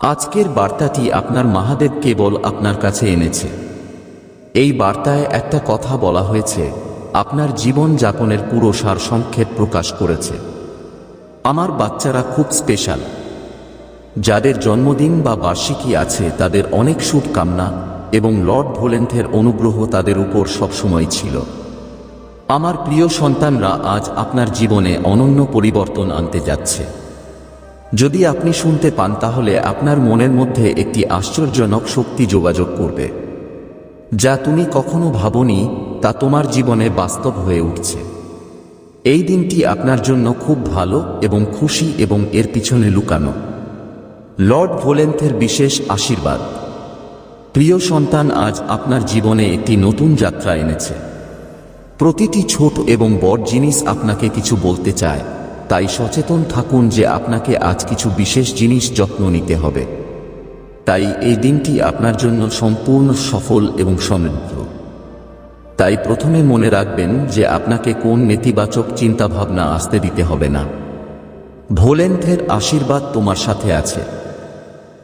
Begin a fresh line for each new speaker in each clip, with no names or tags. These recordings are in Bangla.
আজকের বার্তাটি আপনার মহাদেব কেবল আপনার কাছে এনেছে। এই বার্তায় একটা কথা বলা হয়েছে, আপনার জীবন যাপনের পুরো সারসংক্ষেপ প্রকাশ করেছে। আমার বাচ্চারা খুব স্পেশাল। যাদের জন্মদিন বা বার্ষিকী আছে তাদের অনেক শুভকামনা এবং লর্ড ভোলেন্থের অনুগ্রহ তাদের উপর সবসময় ছিল। আমার প্রিয় সন্তানরা আজ আপনার জীবনে অনন্য পরিবর্তন আনতে যাচ্ছে। যদি আপনি শুনতে পান তাহলে আপনার মনের মধ্যে একটি আশ্চর্যজনক শক্তি যোগাযোগ করবে, যা তুমি কখনো ভাবনি তা তোমার জীবনে বাস্তব হয়ে উঠছে। এই দিনটি আপনার জন্য খুব ভালো এবং খুশি এবং এর পিছনে লুকানো লর্ড ভোলেন্থের বিশেষ আশীর্বাদ। প্রিয় সন্তান, আজ আপনার জীবনে একটি নতুন যাত্রা এনেছে। প্রতিটি ছোট এবং বড় জিনিস আপনাকে কিছু বলতে চায়, তাই সচেতন থাকুন যে আপনাকে আজ কিছু বিশেষ জিনিস যত্ন নিতে হবে। তাই এই দিনটি আপনার জন্য সম্পূর্ণ সফল এবং সমৃদ্ধ। তাই প্রথমে মনে রাখবেন যে আপনাকে কোন নেতিবাচক চিন্তাভাবনা আসতে দিতে হবে না। ভোলেন্থের আশীর্বাদ তোমার সাথে আছে,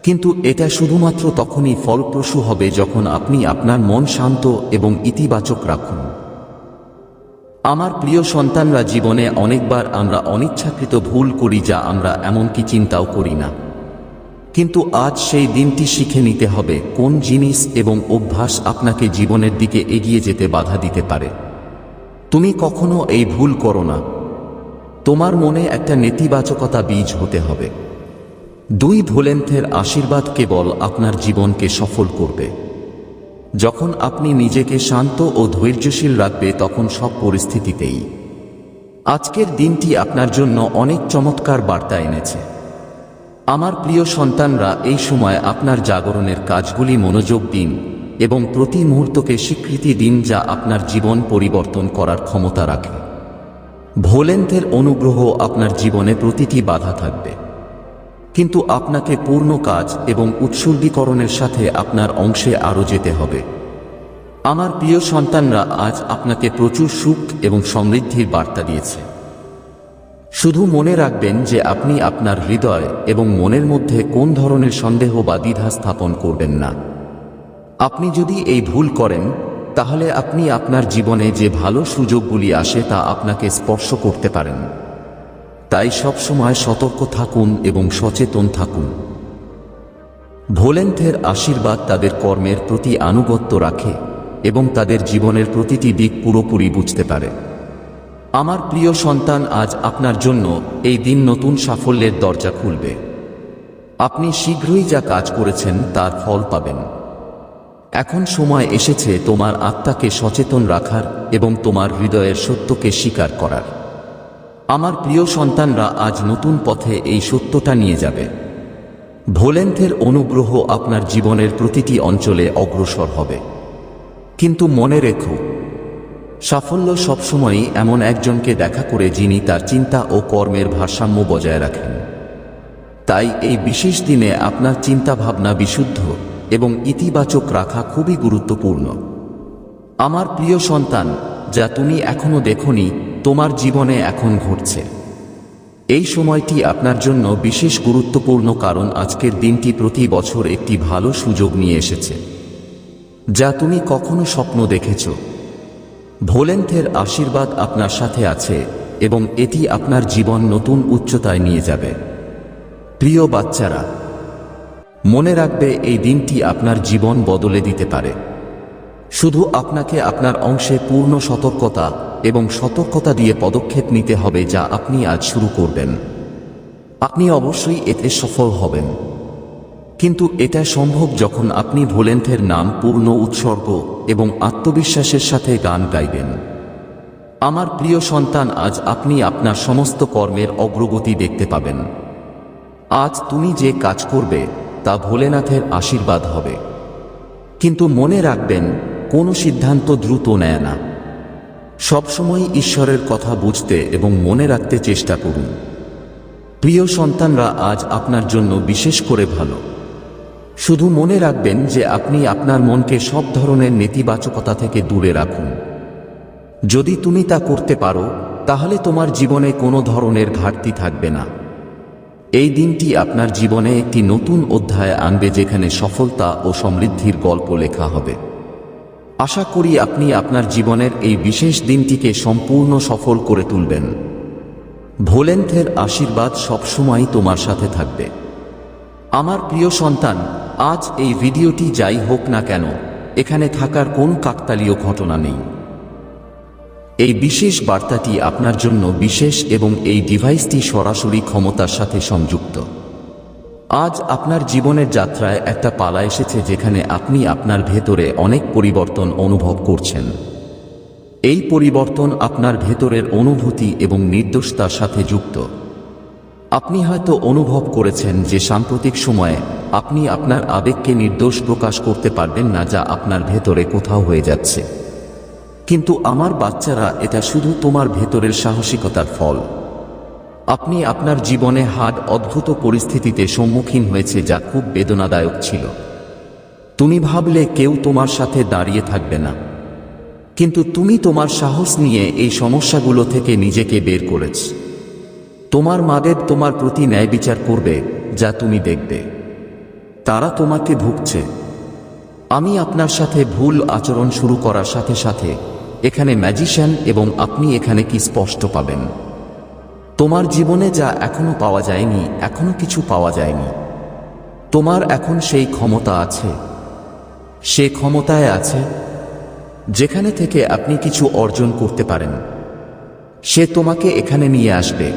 কিন্তু এটা শুধুমাত্র তখনই ফলপ্রসূ হবে যখন আপনি আপনার মন শান্ত এবং ইতিবাচক রাখুন। আমার প্রিয় সন্তানরা, জীবনে অনেকবার আমরা অনিচ্ছাকৃত ভুল করি যা আমরা এমনকি চিন্তাও করি না। কিন্তু আজ সেই দিনটি শিখে নিতে হবে কোন জিনিস এবং অভ্যাস আপনাকে জীবনের দিকে এগিয়ে যেতে বাধা দিতে পারে। তুমি কখনো এই ভুল করো না। তোমার মনে একটা নেতিবাচকতা বীজ হতে হবে। ভোলেন্থের আশীর্বাদ কেবল আপনার জীবনকে সফল করবে। যখন আপনি নিজেকে শান্ত ও ধৈর্যশীল রাখবে তখন সব পরিস্থিতিতেই। আজকের দিনটি আপনার জন্য অনেক চমৎকার বার্তা এনেছে। আমার প্রিয় সন্তানরা, এই সময় আপনার জাগরণের কাজগুলি মনোযোগ দিন এবং প্রতি মুহূর্তকে স্বীকৃতি দিন যা আপনার জীবন পরিবর্তন করার ক্ষমতা রাখে। ভোলেন্থের অনুগ্রহ আপনার জীবনে প্রতিটি বাধা থাকবে, কিন্তু আপনাকে পূর্ণ কাজ এবং উৎসর্গীকরণের সাথে আপনার অংশে আরও যেতে হবে। আমার প্রিয় সন্তানরা, আজ আপনাকে প্রচুর সুখ এবং সমৃদ্ধির বার্তা দিয়েছে। শুধু মনে রাখবেন যে আপনি আপনার হৃদয় এবং মনের মধ্যে কোন ধরনের সন্দেহ বা দ্বিধা স্থাপন করবেন না। আপনি যদি এই ভুল করেন তাহলে আপনি আপনার জীবনে যে ভালো সুযোগগুলি আসে তা আপনাকে স্পর্শ করতে পারেন। তাই সবসময় সতর্ক থাকুন এবং সচেতন থাকুন। ভোলেন্থের আশীর্বাদ তাদের কর্মের প্রতি আনুগত্য রাখে এবং তাদের জীবনের প্রতিটি দিক পুরোপুরি বুঝতে পারে। আমার প্রিয় সন্তান, আজ আপনার জন্য এই দিন নতুন সাফল্যের দরজা খুলবে। আপনি শীঘ্রই যা কাজ করেছেন তার ফল পাবেন। এখন সময় এসেছে তোমার আত্মাকে সচেতন রাখার এবং তোমার হৃদয়ের সত্যকে স্বীকার করার। আমার প্রিয় সন্তানরা, আজ নতুন পথে এই সত্যটা নিয়ে যাবে। ভোলেন্থের অনুগ্রহ আপনার জীবনের প্রতিটি অঞ্চলে অগ্রসর হবে। কিন্তু মনে রেখো, সাফল্য সবসময়ই এমন একজনকে দেখা করে যিনি তার চিন্তা ও কর্মের ভারসাম্য বজায় রাখেন। তাই এই বিশেষ দিনে আপনার চিন্তাভাবনা বিশুদ্ধ এবং ইতিবাচক রাখা খুবই গুরুত্বপূর্ণ। আমার প্রিয় সন্তান, যা তুমি এখনো দেখোনি তোমার জীবনে এখন ঘটছে। এই সময়টি আপনার জন্য বিশেষ গুরুত্বপূর্ণ, কারণ আজকের দিনটি প্রতি বছর একটি ভালো সুযোগ নিয়ে এসেছে যা তুমি কখনো স্বপ্ন দেখেছ। ভোলেন্থের আশীর্বাদ আপনার সাথে আছে এবং এটি আপনার জীবন নতুন উচ্চতায় নিয়ে যাবে। প্রিয় বাচ্চারা, মনে রাখবে এই দিনটি আপনার জীবন বদলে দিতে পারে। শুধু আপনাকে আপনার অংশে পূর্ণ সতর্কতা এবং সতর্কতা দিয়ে পদক্ষেপ নিতে হবে যা আপনি আজ শুরু করবেন। আপনি অবশ্যই এতে সফল হবেন, কিন্তু এটা সম্ভব যখন আপনি ভোলেন্থের নাম পূর্ণ উৎসর্গ এবং আত্মবিশ্বাসের সাথে গান গাইবেন। আমার প্রিয় সন্তান, আজ আপনি আপনার সমস্ত কর্মের অগ্রগতি দেখতে পাবেন। আজ তুমি যে কাজ করবে তা ভোলেনাথের আশীর্বাদ হবে। কিন্তু মনে রাখবেন, কোনো সিদ্ধান্ত দ্রুত নেয় না। সবসময় ঈশ্বরের কথা বুঝতে এবং মনে রাখতে চেষ্টা করুন। প্রিয় সন্তানরা, আজ আপনার জন্য বিশেষ করে ভালো। শুধু মনে রাখবেন যে আপনি আপনার মনকে সব ধরনের নেতিবাচকতা থেকে দূরে রাখুন। যদি তুমি তা করতে পারো তাহলে তোমার জীবনে কোনো ধরনের ঘাটতি থাকবে না। এই দিনটি আপনার জীবনে একটি নতুন অধ্যায় আনবে, যেখানে সফলতা ও সমৃদ্ধির গল্প লেখা হবে। আশা করি আপনি আপনার জীবনের এই বিশেষ দিনটিকে সম্পূর্ণ সফল করে তুলবেন। ভোলেন্থের আশীর্বাদ সবসময় তোমার সাথে থাকবে। আমার প্রিয় সন্তান, আজ এই ভিডিওটি যাই হোক না কেন, এখানে থাকার কোন কাকতালীয় ঘটনা নেই। এই বিশেষ বার্তাটি আপনার জন্য বিশেষ এবং এই ডিভাইসটি সরাসরি ক্ষমতার সাথে সংযুক্ত। আজ আপনার জীবনের যাত্রায় একটা পালা এসেছে, যেখানে আপনি আপনার ভেতরে অনেক পরিবর্তন অনুভব করছেন। এই পরিবর্তন আপনার ভেতরের অনুভূতি এবং নির্দোষতার সাথে যুক্ত। আপনি হয়তো অনুভব করেছেন যে সাম্প্রতিক সময়ে আপনি আপনার আবেগকে নির্দোষ প্রকাশ করতে পারবেন না, যা আপনার ভেতরে কোথাও হয়ে যাচ্ছে। কিন্তু আমার বাচ্চারা, এটা শুধু তোমার ভেতরের সাহসিকতার ফল। আপনি আপনার জীবনে অদ্ভুত পরিস্থিতিতে সম্মুখীন হয়েছে যা খুব বেদনাদায়ক ছিল। তুমি ভাবলে কেউ তোমার সাথে দাঁড়িয়ে থাকবে না, কিন্তু তুমি তোমার সাহস নিয়ে এই সমস্যাগুলো থেকে নিজেকে বের করেছ। তোমার মাদের তোমার প্রতি ন্যায় বিচার করবে, যা তুমি দেখবে তারা তোমাকে ভুগছে। আমি আপনার সাথে ভুল আচরণ শুরু করার সাথে সাথে এখানে ম্যাজিশিয়ান, এবং আপনি এখানে কি স্পষ্ট পাবেন। তোমার জীবনে যা এখনো পাওয়া যায়নি, এখনো কিছু পাওয়া যায়নি। তোমার এখন সেই ক্ষমতা আছে, সে ক্ষমতায় আছে যেখানে থেকে আপনি কিছু অর্জন করতে পারেন। সে তোমাকে এখানে নিয়ে আসবে।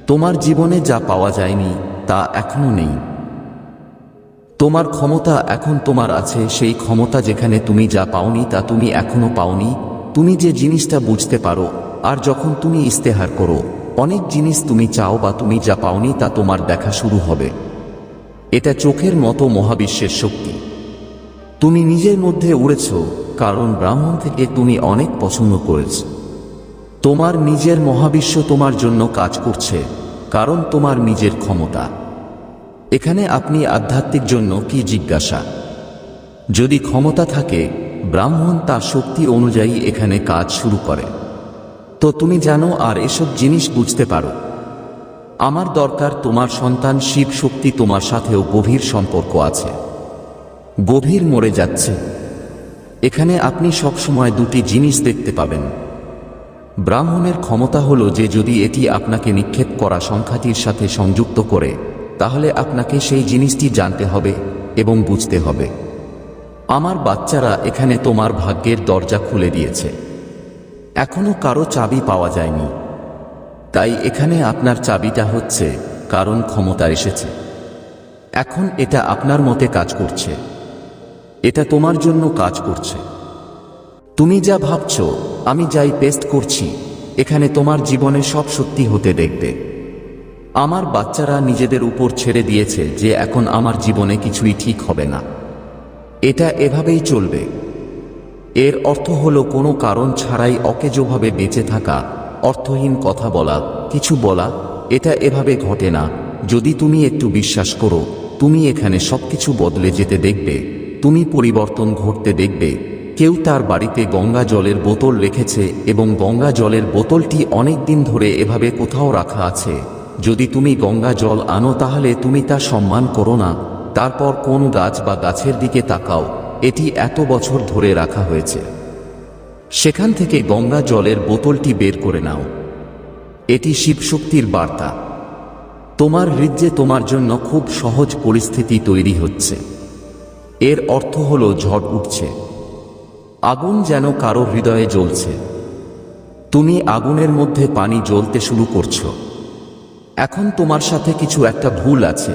তোমার জীবনে যা পাওয়া যায়নি তা এখনো নেই। তোমার ক্ষমতা এখন তোমার আছে, সেই ক্ষমতা যেখানে তুমি যা পাওনি তা তুমি এখনো পাওনি। তুমি যে জিনিসটা বুঝতে পারো, আর যখন তুমি ইস্তেহার করো, অনেক জিনিস তুমি চাও বা তুমি যা পাওনি তা তোমার দেখা শুরু হবে। এটা চোখের মতো মহাবিশ্বের শক্তি। তুমি নিজের মধ্যে উড়েছ, কারণ ব্রাহ্মণ থেকে তুমি অনেক পছন্দ করেছ। তোমার নিজের মহাবিশ্ব তোমার জন্য কাজ করছে, কারণ তোমার নিজের ক্ষমতা। এখানে আপনি আধ্যাত্মিক জন্য কি জিজ্ঞাসা? যদি ক্ষমতা থাকে, ব্রাহ্মণ তার শক্তি অনুযায়ী এখানে কাজ শুরু করে। তো তুমি জানো আর এসব জিনিস বুঝতে পারো। আমার দরকার তোমার সন্তান শিব শক্তি তোমার সাথেও গভীর সম্পর্ক আছে, গভীর মরে যাচ্ছে। এখানে আপনি সবসময় দুটি জিনিস দেখতে পাবেন। ব্রাহ্মণের ক্ষমতা হলো যে যদি এটি আপনাকে নিক্ষেপ করা সংখ্যাটির সাথে সংযুক্ত করে, তাহলে আপনাকে সেই জিনিসটি জানতে হবে এবং বুঝতে হবে। আমার বাচ্চারা, এখানে তোমার ভাগ্যের দরজা খুলে দিয়েছে। এখনো কারো চাবি পাওয়া যায়নি, তাই এখানে আপনার চাবিটা হচ্ছে, কারণ ক্ষমতা এসেছে। এখন এটা আপনার মতে কাজ করছে, এটা তোমার জন্য কাজ করছে। তুমি যা ভাবছ, আমি যাই পেস্ট করছি, এখানে তোমার জীবনে সব সত্যি হতে দেখবে। আমার বাচ্চারা নিজেদের উপর ছেড়ে দিয়েছে যে এখন আমার জীবনে কিছুই ঠিক হবে না, এটা এভাবেই চলবে। এর অর্থ হলো কোনো কারণ ছাড়াই অকেজোভাবে বেঁচে থাকা, অর্থহীন কথা বলা, কিছু বলা। এটা এভাবে ঘটে না। যদি তুমি একটু বিশ্বাস করো, তুমি এখানে সবকিছু বদলে যেতে দেখবে। তুমি পরিবর্তন ঘটতে দেখবে। কেউ তার বাড়িতে গঙ্গা জলের বোতল রেখেছে এবং গঙ্গা জলের বোতলটি অনেক দিন ধরে এভাবে কোথাও রাখা আছে। যদি তুমি গঙ্গা জল আনো, তাহলে তুমি তা সম্মান করো না। তারপর কোন গাছ বা গাছের দিকে তাকাও, এটি এত বছর ধরে রাখা হয়েছে। সেখান থেকে গঙ্গা জলের বোতলটি বের করে নাও। এটি শিবশক্তির বার্তা। তোমার হৃদয়ে তোমার জন্য খুব সহজ পরিস্থিতি তৈরি হচ্ছে। এর অর্থ হলো ঝড় উঠছে। আগুন যেন কারো হৃদয়ে জ্বলছে। তুমি আগুনের মধ্যে পানি জ্বলতে শুরু করছো। এখন তোমার সাথে কিছু একটা ভুল আছে।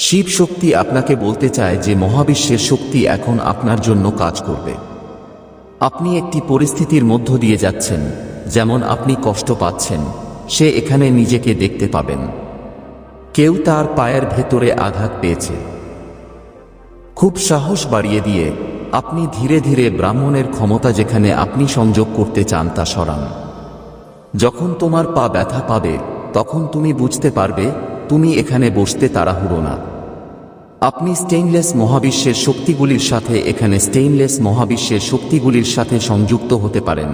শিব শক্তি আপনাকে বলতে চায় যে মহাবিশ্বের শক্তি এখন আপনার জন্য কাজ করবে। আপনি একটি পরিস্থিতির মধ্য দিয়ে যাচ্ছেন, যেমন আপনি কষ্ট পাচ্ছেন, সে এখানে নিজেকে দেখতে পাবেন। কেউ তার পায়ের ভেতরে আঘাত পেয়েছে। খুব সাহস বাড়িয়ে দিয়ে আপনি ধীরে ধীরে ব্রাহ্মণের ক্ষমতা যেখানে আপনি সংযোগ করতে চান তা সরান। যখন তোমার পা ব্যথা পাবে, তখন তুমি বুঝতে পারবে তুমি এখানে বসতে তাড়াহুড়ো না। আপনি স্টেইনলেস মহাবিশ্বের শক্তিগুলির সাথে এখানে স্টেইনলেস মহাবিশ্বের শক্তিগুলির সাথে সংযুক্ত হতে পারেন।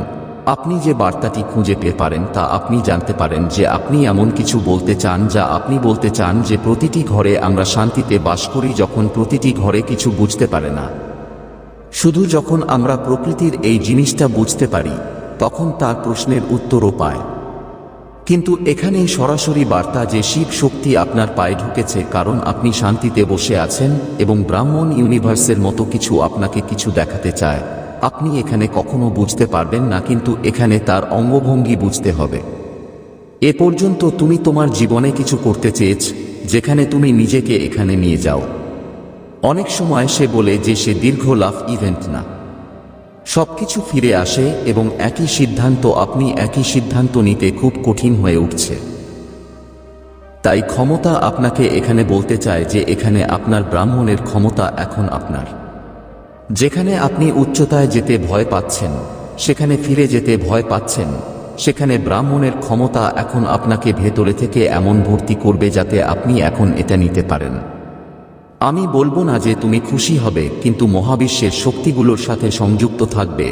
আপনি যে বার্তাটি খুঁজে পেতে পারেন তা আপনি জানতে পারেন যে আপনি এমন কিছু বলতে চান যা আপনি বলতে চান যে প্রতিটি ঘরে আমরা শান্তিতে বাস করি যখন প্রতিটি ঘরে কিছু বুঝতে পারে না। শুধু যখন আমরা প্রকৃতির এই জিনিসটা বুঝতে পারি তখন তার প্রশ্নের উত্তরও পায়। কিন্তু এখানেই সরাসরি বার্তা যে শিব শক্তি আপনার পায়ে ঢুকেছে কারণ আপনি শান্তিতে বসে আছেন এবং ব্রাহ্মণ ইউনিভার্সের মতো কিছু আপনাকে কিছু দেখাতে চায়। আপনি এখানে কখনো বুঝতে পারবেন না, কিন্তু এখানে তার অঙ্গভঙ্গি বুঝতে হবে। এ পর্যন্ত তুমি তোমার জীবনে কিছু করতে চেয়েছ যেখানে তুমি নিজেকে এখানে নিয়ে যাও। অনেক সময় সে বলে যে সে দীর্ঘ লাভ ইভেন্ট না, সবকিছু ফিরে আসে এবং একই সিদ্ধান্ত, আপনি একই সিদ্ধান্ত নিতে খুব কঠিন হয়ে উঠছে। তাই ক্ষমতা আপনাকে এখানে বলতে চায় যে এখানে আপনার ব্রাহ্মণের ক্ষমতা এখন আপনার। যেখানে আপনি উচ্চতায় যেতে ভয় পাচ্ছেন, সেখানে ফিরে যেতে ভয় পাচ্ছেন, সেখানে ব্রাহ্মণের ক্ষমতা এখন আপনাকে ভেতরে থেকে এমন ভর্তি করবে যাতে আপনি এখন এটা নিতে পারেন। আমি বলবো না যে তুমি খুশি হবে, কিন্তু মহাবিশ্বের শক্তিগুলোর সাথে সংযুক্ত থাকবে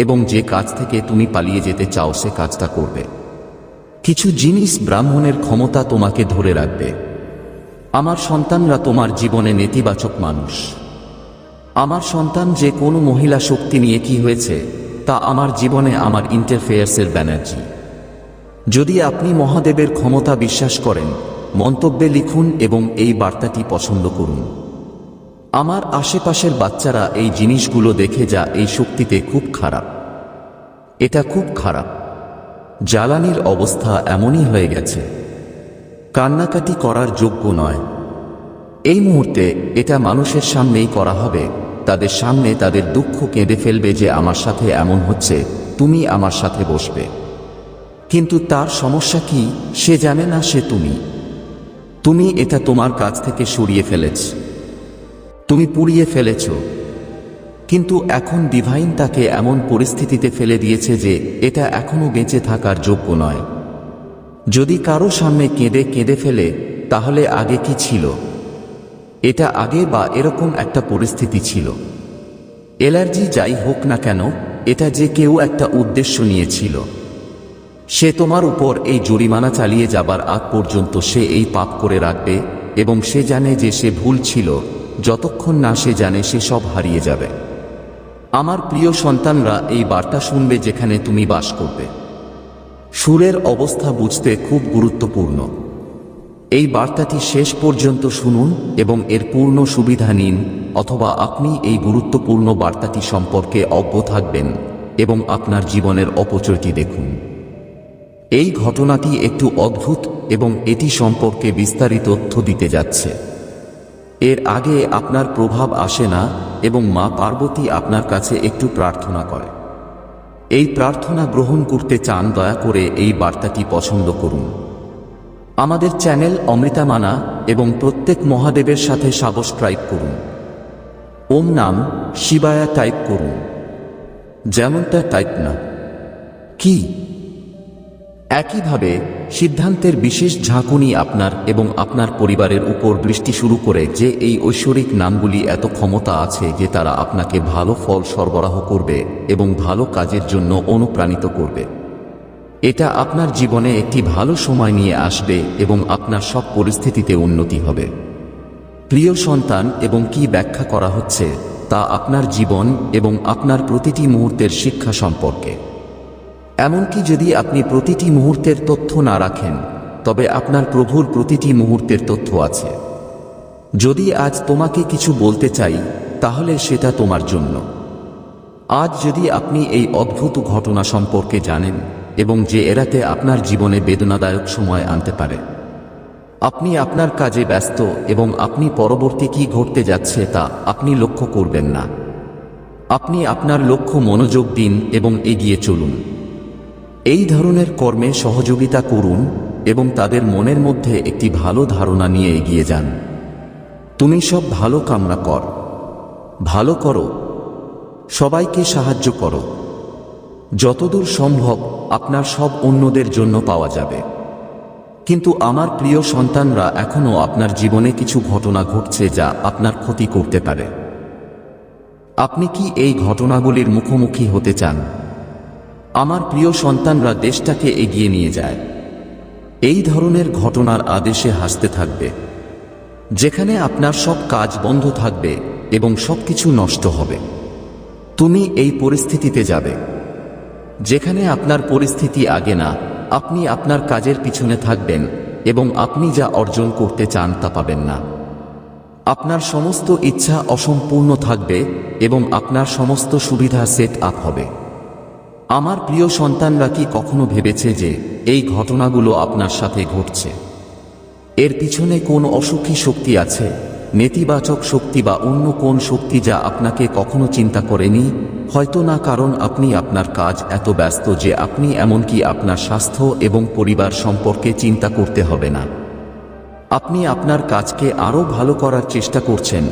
এবং যে কাজ থেকে তুমি পালিয়ে যেতে চাও সে কাজটা করবে। কিছু জিনিস ব্রাহ্মণের ক্ষমতা তোমাকে ধরে রাখবে। আমার সন্তানরা তোমার জীবনে নেতিবাচক মানুষ। আমার সন্তান যে কোনো মহিলা শক্তি নিয়ে কি হয়েছে তা আমার জীবনে আমার ইন্টারফেয়ার্সের ব্যানার্জি। যদি আপনি মহাদেবের ক্ষমতা বিশ্বাস করেন, মন্তব্যে লিখুন এবং এই বার্তাটি পছন্দ করুন। আমার আশেপাশের বাচ্চারা এই জিনিসগুলো দেখে যা এই শক্তিতে খুব খারাপ, এটা খুব খারাপ। জ্বালানির অবস্থা এমনই হয়ে গেছে, কান্নাকাটি করার যোগ্য নয়। এই মুহূর্তে এটা মানুষের সামনেই করা হবে, তাদের সামনে তাদের দুঃখ কেঁদে ফেলবে যে আমার সাথে এমন হচ্ছে, তুমি আমার সাথে বসবে। কিন্তু তার সমস্যা কি, সে জানে না সে তুমি এটা তোমার কাছ থেকে সরিয়ে ফেলেছ, তুমি পুড়িয়ে ফেলেছ। কিন্তু এখন ডিভাইন তাকে এমন পরিস্থিতিতে ফেলে দিয়েছে যে এটা এখনো বেঁচে থাকার যোগ্য নয়। যদি কারো সামনে কেঁদে কেঁদে ফেলে তাহলে আগে কি ছিল? এটা আগে বা এরকম একটা পরিস্থিতি ছিল। অ্যালার্জি যাই হোক না কেন, এটা যে কেউ একটা উদ্দেশ্য নিয়েছিল। সে তোমার উপর এই জরিমানা চালিয়ে যাবার আগ পর্যন্ত সে এই পাপ করে রাখবে এবং সে জানে যে সে ভুল ছিল। যতক্ষণ না সে জানে সে সব হারিয়ে যাবে। আমার প্রিয় সন্তানরা, এই বার্তা শুনবে যেখানে তুমি বাস করবে। সুরের অবস্থা বুঝতে খুব গুরুত্বপূর্ণ। এই বার্তাটি শেষ পর্যন্ত শুনুন এবং এর পূর্ণ সুবিধা নিন, অথবা আপনি এই গুরুত্বপূর্ণ বার্তাটি সম্পর্কে অজ্ঞ থাকবেন এবং আপনার জীবনের অপচয়টি দেখুন। এই ঘটনাটি একটু অদ্ভুত এবং এটি সম্পর্কে বিস্তারিত তথ্য দিতে যাচ্ছে। এর আগে আপনার প্রভাব আসে না এবং মা পার্বতী আপনার কাছে একটু প্রার্থনা করে। এই প্রার্থনা গ্রহণ করতে চান, দয়া করে এই বার্তাটি পছন্দ করুন। আমাদের চ্যানেল অমৃতা মানা এবং প্রত্যেক মহাদেবের সাথে সাবস্ক্রাইব করুন। ওম নাম শিবায়া টাইপ করুন, যেমনটা টাইপ না কি। একইভাবে সিদ্ধান্তের বিশেষ ঝাঁকুনি আপনার এবং আপনার পরিবারের উপর বৃষ্টি শুরু করে যে এই ঐশ্বরিক নামগুলি এত ক্ষমতা আছে যে তারা আপনাকে ভালো ফল সরবরাহ করবে এবং ভালো কাজের জন্য অনুপ্রাণিত করবে। এটা আপনার জীবনে একটি ভালো সময় নিয়ে আসবে এবং আপনার সব পরিস্থিতিতে উন্নতি হবে। প্রিয় সন্তান, এবং কি ব্যাখ্যা করা হচ্ছে তা আপনার জীবন এবং আপনার প্রতিটি মুহূর্তের শিক্ষা সম্পর্কে। এমনকি যদি আপনি প্রতিটি মুহূর্তের তথ্য না রাখেন, তবে আপনার প্রভুর প্রতিটি মুহূর্তের তথ্য আছে। যদি আজ তোমাকে কিছু বলতে চাই তাহলে সেটা তোমার জন্য। আজ যদি আপনি এই অদ্ভুত ঘটনা সম্পর্কে জানেন এবং যে এরাতে আপনার জীবনে বেদনাদায়ক সময় আনতে পারে, আপনি আপনার কাজে ব্যস্ত এবং আপনি পরবর্তী কি ঘটতে যাচ্ছে তা আপনি লক্ষ্য করবেন না। আপনি আপনার লক্ষ্য মনোযোগ দিন এবং এগিয়ে চলুন। এই ধরনের কর্মে সহযোগিতা করুন এবং তাদের মনের মধ্যে একটি ভালো ধারণা নিয়ে এগিয়ে যান। তুমি সব ভালো কামনা কর, ভালো করো, সবাইকে সাহায্য করো। যতদূর সম্ভব আপনার সব অন্যদের জন্য পাওয়া যাবে। কিন্তু আমার প্রিয় সন্তানরা, এখনও আপনার জীবনে কিছু ঘটনা ঘটছে যা আপনার ক্ষতি করতে পারে। আপনি কি এই ঘটনাগুলির মুখোমুখি হতে চান? আমার প্রিয় সন্তানরা দেশটাকে এগিয়ে নিয়ে যায়। এই ধরনের ঘটনার আদেশে হাসতে থাকবে, যেখানে আপনার সব কাজ বন্ধ থাকবে এবং সবকিছু নষ্ট হবে। তুমি এই পরিস্থিতিতে যাবে যেখানে আপনার পরিস্থিতি আগে না, আপনি আপনার কাজের পিছনে থাকবেন এবং আপনি যা অর্জন করতে চান তা পাবেন না। আপনার সমস্ত ইচ্ছা অসম্পূর্ণ থাকবে এবং আপনার সমস্ত সুবিধা সেট আপ হবে। আমার প্রিয় সন্তানরা কি কখনো ভেবেছে যে এই ঘটনাগুলো আপনার সাথে ঘটছে? এর পিছনে কোন অসুখী শক্তি আছে, নেতিবাচক শক্তি বা অন্য কোন শক্তি যা আপনাকে কখনো চিন্তা করেনি? হয়তো না, কারণ আপনি আপনার কাজ এত ব্যস্ত যে আপনি এমনকি আপনার স্বাস্থ্য এবং পরিবার সম্পর্কে চিন্তা করতে হবে না। আপনি আপনার কাজকে আরও ভালো করার চেষ্টা করছেন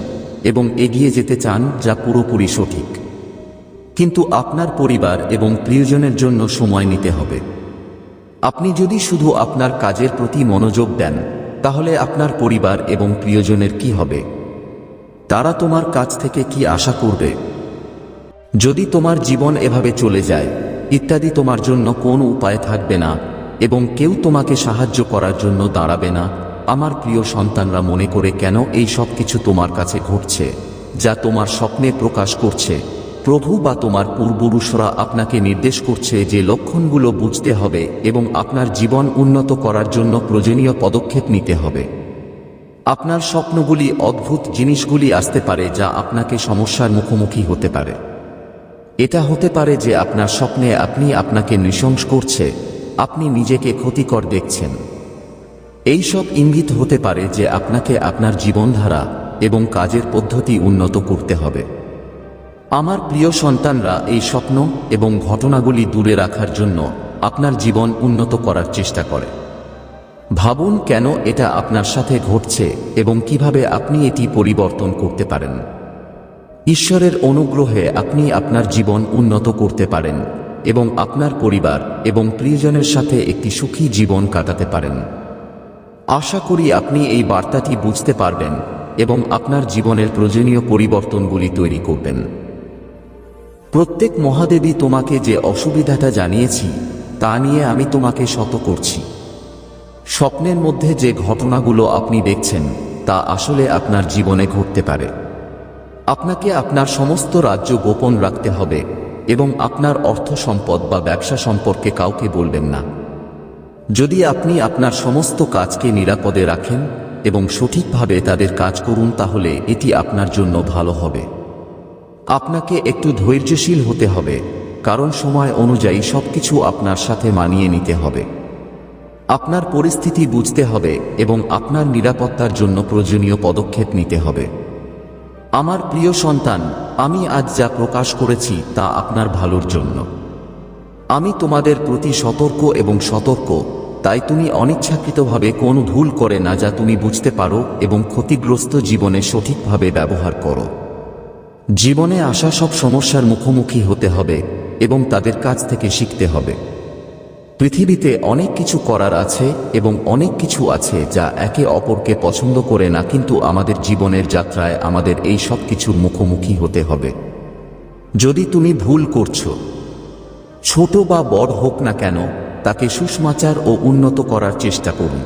এবং এগিয়ে যেতে চান, যা পুরোপুরি সঠিক। কিন্তু আপনার পরিবার এবং প্রিয়জনের জন্য সময় নিতে হবে। আপনি যদি শুধু আপনার কাজের প্রতি মনোযোগ দেন, তাহলে আপনার পরিবার এবং প্রিয়জনের কি হবে? তারা তোমার কাছ থেকে কি আশা করবে? যদি তোমার জীবন এভাবে চলে যায় ইত্যাদি, তোমার জন্য কোনো উপায় থাকবে না এবং কেউ তোমাকে সাহায্য করার জন্য দাঁড়াবে না। আমার প্রিয় সন্তানরা, মনে করে কেন এই সব কিছু তোমার কাছে ঘটছে, যা তোমার স্বপ্নে প্রকাশ করছে? প্রভু বা তোমার পূর্বপুরুষরা আপনাকে নির্দেশ করছে যে লক্ষণগুলো বুঝতে হবে এবং আপনার জীবন উন্নত করার জন্য প্রয়োজনীয় পদক্ষেপ নিতে হবে। আপনার স্বপ্নগুলি অদ্ভুত জিনিসগুলি আসতে পারে যা আপনাকে সমস্যার মুখোমুখি হতে পারে। এটা হতে পারে যে আপনার স্বপ্নে আপনি আপনাকে নৃশংস করছে, আপনি নিজেকে ক্ষতিকর দেখছেন। এই সব ইঙ্গিত হতে পারে যে আপনাকে আপনার জীবনধারা এবং কাজের পদ্ধতি উন্নত করতে হবে। আমার প্রিয় সন্তানরা, এই স্বপ্ন এবং ঘটনাগুলি দূরে রাখার জন্য আপনার জীবন উন্নত করার চেষ্টা করে। ভাবুন কেন এটা আপনার সাথে ঘটছে এবং কিভাবে আপনি এটি পরিবর্তন করতে পারেন। ঈশ্বরের অনুগ্রহে আপনি আপনার জীবন উন্নত করতে পারেন এবং আপনার পরিবার এবং প্রিয়জনের সাথে একটি সুখী জীবন কাটাতে পারেন। আশা করি আপনি এই বার্তাটি বুঝতে পারবেন এবং আপনার জীবনের প্রয়োজনীয় পরিবর্তনগুলি তৈরি করবেন। প্রত্যেক মহাদেবী তোমাকে যে অসুবিধাটা জানিয়েছি তা নিয়ে আমি তোমাকে শত করছি। স্বপ্নের মধ্যে যে ঘটনাগুলো আপনি দেখছেন তা আসলে আপনার জীবনে ঘটতে পারে। আপনাকে আপনার সমস্ত রাজ্য গোপন রাখতে হবে এবং আপনার অর্থ সম্পদ বা ব্যবসা সম্পর্কে কাউকে বলবেন না। যদি আপনি আপনার সমস্ত কাজকে নিরাপদে রাখেন এবং সঠিকভাবে তাদের কাজ করুন, তাহলে এটি আপনার জন্য ভালো হবে। আপনাকে একটু ধৈর্যশীল হতে হবে, কারণ সময় অনুযায়ী সবকিছু আপনার সাথে মানিয়ে নিতে হবে। আপনার পরিস্থিতি বুঝতে হবে এবং আপনার নিরাপত্তার জন্য প্রয়োজনীয় পদক্ষেপ নিতে হবে। আমার প্রিয় সন্তান, আমি আজ যা প্রকাশ করেছি তা আপনার ভালোর জন্য। আমি তোমাদের প্রতি সতর্ক এবং সতর্ক, তাই তুমি অনিচ্ছাকৃতভাবে কোনো ভুল করে না যা তুমি বুঝতে পারো এবং ক্ষতিগ্রস্ত জীবনে সঠিকভাবে ব্যবহার করো। জীবনে আসা সব সমস্যার মুখোমুখি হতে হবে এবং তাদের কাছ থেকে শিখতে হবে। পৃথিবীতে অনেক কিছু করার আছে এবং অনেক কিছু আছে যা একে অপরকে পছন্দ করে না, কিন্তু আমাদের জীবনের যাত্রায় আমাদের এই সব কিছুর মুখোমুখি হতে হবে। যদি তুমি ভুল করছো, ছোট বা বড় হোক না কেন, তাকে সুসমাচার ও উন্নত করার চেষ্টা করুন।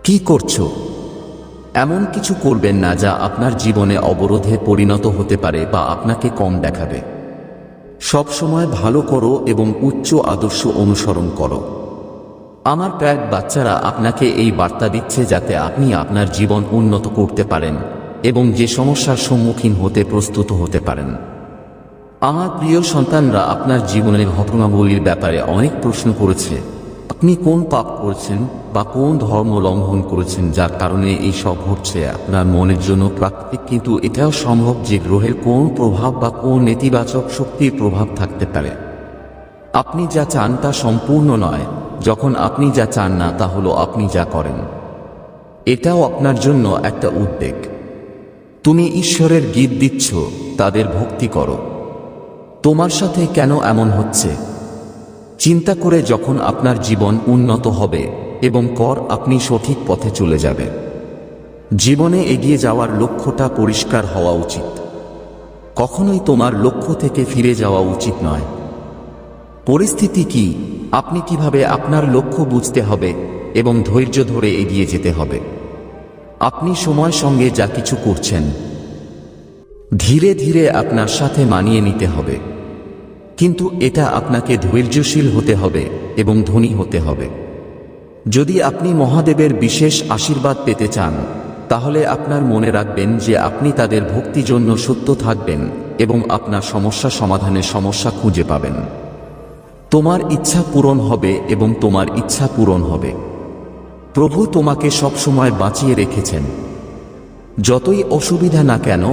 কি করছো? এমন কিছু করবেন না যা আপনার জীবনে অবরোধে পরিণত হতে পারে বা আপনাকে কম দেখাবে। সব সময় ভালো করো এবং উচ্চ আদর্শ অনুসরণ করো। আমার প্রায় বাচ্চারা আপনাকে এই বার্তা দিচ্ছে যাতে আপনি আপনার জীবন উন্নত করতে পারেন এবং যে সমস্যার সম্মুখীন হতে প্রস্তুত হতে পারেন। আমার প্রিয় সন্তানরা, আপনার জীবনের ঘটনাগুলির ব্যাপারে অনেক প্রশ্ন করেছে। আপনি কোন পাপ করেছেন বা কোন ধর্ম লঙ্ঘন করেছেন যার কারণে এই সব ঘটছে? আপনার মনের জন্য প্রাকৃতিক, কিন্তু এটাও সম্ভব যে গ্রহের কোন প্রভাব বা কোন নেতিবাচক শক্তির প্রভাব থাকতে পারে। আপনি যা চান তা সম্পূর্ণ নয়, যখন আপনি যা চান না তা হলো আপনি যা করেন। এটাও আপনার জন্য একটা উদ্বেগ। তুমি ঈশ্বরের গীত দিচ্ছ, তাদের ভক্তি করো। তোমার সাথে কেন এমন হচ্ছে? চিন্তা করে যখন আপনার জীবন উন্নত হবে এবং আপনি সঠিক পথে চলে যাবে। জীবনে এগিয়ে যাওয়ার লক্ষ্যটা পরিষ্কার হওয়া উচিত। কখনোই তোমার লক্ষ্য থেকে ফিরে যাওয়া উচিত নয়। পরিস্থিতি কি, আপনি কিভাবে আপনার লক্ষ্য বুঝতে হবে এবং ধৈর্য ধরে এগিয়ে যেতে হবে। আপনি সময়ের সঙ্গে যা কিছু করছেন ধীরে ধীরে আপনার সাথে মানিয়ে নিতে হবে, কিন্তু এটা আপনাকে ধৈর্যশীল হতে হবে এবং ধনী হতে হবে। যদি আপনি মহাদেবের বিশেষ আশীর্বাদ পেতে চান, তাহলে আপনার মনে রাখবেন যে আপনি তাদের ভক্তি জন্য সত্য থাকবেন এবং আপনার সমস্যা সমাধানের সমস্যা খুঁজে পাবেন। তোমার ইচ্ছা পূরণ হবে এবং তোমার ইচ্ছা পূরণ হবে। প্রভু তোমাকে সবসময় বাঁচিয়ে রেখেছেন। যতই অসুবিধা না কেন,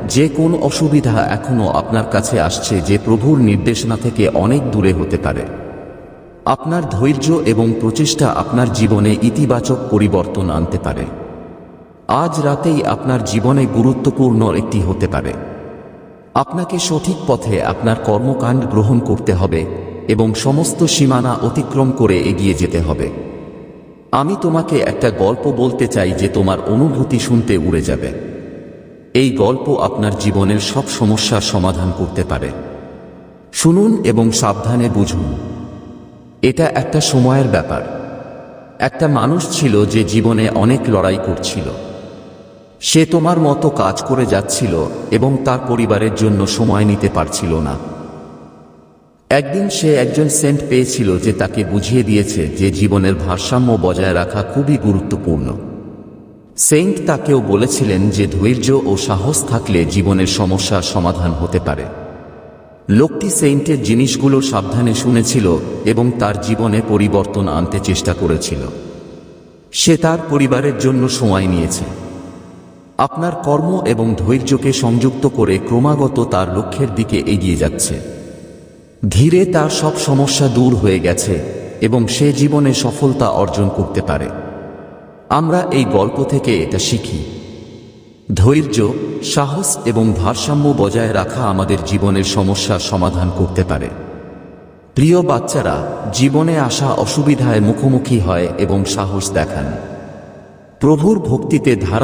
যে কোন অসুবিধা এখনো আপনার কাছে আসছে যে প্রভুর নির্দেশনা থেকে অনেক দূরে হতে পারে। আপনার ধৈর্য এবং প্রচেষ্টা আপনার জীবনে ইতিবাচক পরিবর্তন আনতে পারে। আজ রাতেই আপনার জীবনে গুরুত্বপূর্ণ একটি হতে পারে। আপনাকে সঠিক পথে আপনার কর্মকাণ্ড গ্রহণ করতে হবে এবং সমস্ত সীমানা অতিক্রম করে এগিয়ে যেতে হবে। আমি তোমাকে একটা গল্প বলতে চাই যে তোমার অনুভূতি শুনতে উড়ে যাবে। এই গল্প আপনার জীবনের সব সমস্যার সমাধান করতে পারে। শুনুন এবং সাবধানে বুঝুন। এটা একটা সময়ের ব্যাপার। একটা মানুষ ছিল যে জীবনে অনেক লড়াই করছিল। সে তোমার মতো কাজ করে যাচ্ছিল এবং তার পরিবারের জন্য সময় নিতে পারছিল না। একদিন সে একজন সেন্ট পেয়েছিল যে তাকে বুঝিয়ে দিয়েছে যে জীবনের ভারসাম্য বজায় রাখা খুবই গুরুত্বপূর্ণ। সেন্ট তাকেও বলেছিলেন যে ধৈর্য ও সাহস থাকলে জীবনের সমস্যার সমাধান হতে পারে। লোকটি সেন্টের জিনিসগুলো সাবধানে শুনেছিল এবং তার জীবনে পরিবর্তন আনতে চেষ্টা করেছিল। সে তার পরিবারের জন্য সময় নিয়েছে। আপনার কর্ম এবং ধৈর্যকে সংযুক্ত করে ক্রমাগত তার লক্ষ্যের দিকে এগিয়ে যাচ্ছে। ধীরে তার সব সমস্যা দূর হয়ে গেছে এবং সে জীবনে সফলতা অর্জন করতে পারে। আমরা এই গল্প থেকে এটা শিখি। ধৈর্য, সাহস এবং ভারসাম্য বজায় রাখা আমাদের জীবনের সমস্যার সমাধান করতে পারে। প্রিয় বাচ্চারা, জীবনে আসা অসুবিধায় মুখোমুখি হয় এবং সাহস দেখান। প্রভুর ভক্তিতে ধারা